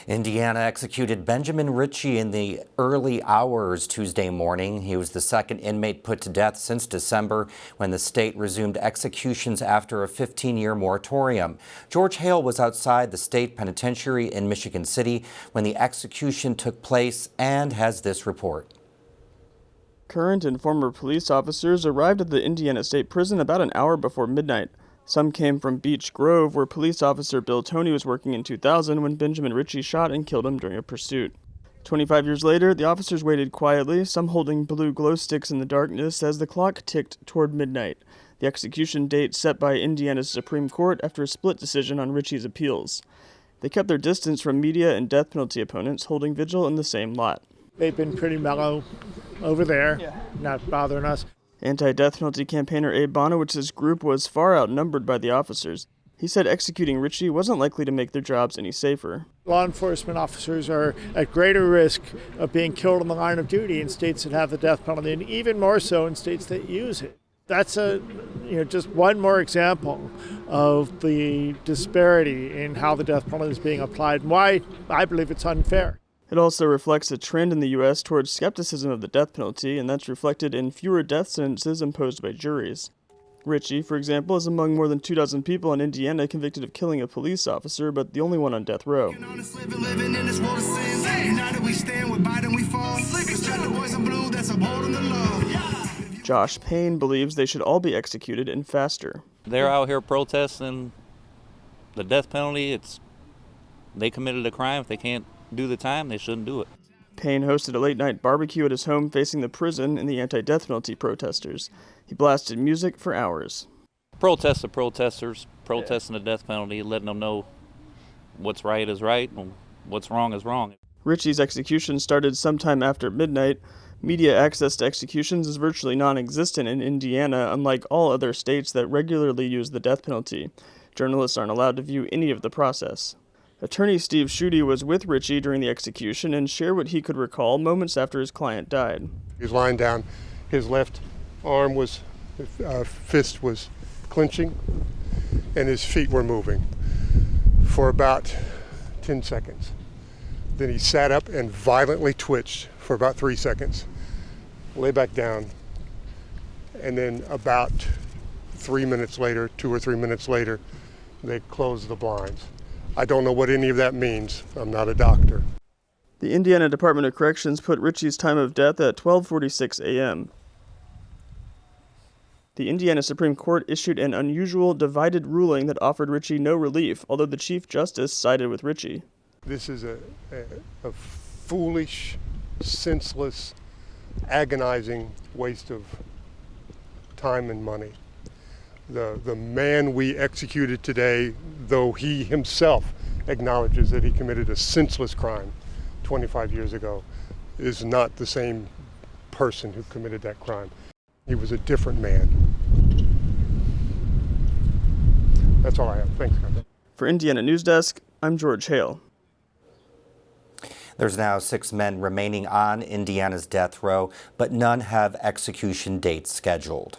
Indiana executed Benjamin Ritchie in the early hours Tuesday morning. He was the second inmate put to death since December, when the state resumed executions after a 15-year moratorium. George Hale was outside the state penitentiary in Michigan City when the execution took place and has this report. Current and former police officers arrived at the Indiana State Prison about an hour before midnight. Some came from Beech Grove, where police officer Bill Toney was working in 2000 when Benjamin Ritchie shot and killed him during a pursuit. 25 years later, the officers waited quietly, some holding blue glow sticks in the darkness as the clock ticked toward midnight, the execution date set by Indiana's Supreme Court after a split decision on Ritchie's appeals. They kept their distance from media and death penalty opponents, holding vigil in the same lot. They've been pretty mellow over there, not bothering us. Anti-death penalty campaigner Abe Bonowitz's group was far outnumbered by the officers. He said executing Ritchie wasn't likely to make their jobs any safer. Law enforcement officers are at greater risk of being killed in the line of duty in states that have the death penalty, and even more so in states that use it. That's just one more example of the disparity in how the death penalty is being applied and why I believe it's unfair. It also reflects a trend in the U.S. towards skepticism of the death penalty, and that's reflected in fewer death sentences imposed by juries. Ritchie, for example, is among more than 24 people in Indiana convicted of killing a police officer, but the only one on death row. Josh Payne believes they should all be executed and faster. They're out here protesting the death penalty. They committed a crime. If they can't do the time, they shouldn't do it. Payne hosted a late-night barbecue at his home facing the prison and the anti-death penalty protesters. He blasted music for hours. Protest the protesters, protesting the death penalty, letting them know what's right is right and what's wrong is wrong. Ritchie's execution started sometime after midnight. Media access to executions is virtually non-existent in Indiana, unlike all other states that regularly use the death penalty. Journalists aren't allowed to view any of the process. Attorney Steve Schutte was with Ritchie during the execution and shared what he could recall moments after his client died. He was lying down. His left arm fist was clenching, and his feet were moving for about 10 seconds. Then he sat up and violently twitched for about 3 seconds, lay back down, and then about 3 minutes later, 2 or 3 minutes later, they closed the blinds. I don't know what any of that means. I'm not a doctor. The Indiana Department of Corrections put Ritchie's time of death at 12:46 a.m. The Indiana Supreme Court issued an unusual divided ruling that offered Ritchie no relief, although the Chief Justice sided with Ritchie. This is a foolish, senseless, agonizing waste of time and money. The man we executed today, though he himself acknowledges that he committed a senseless crime 25 years ago, is not the same person who committed that crime. He was a different man. That's all I have. Thanks, guys. For Indiana News Desk, I'm George Hale. There's now 6 men remaining on Indiana's death row, but none have execution dates scheduled.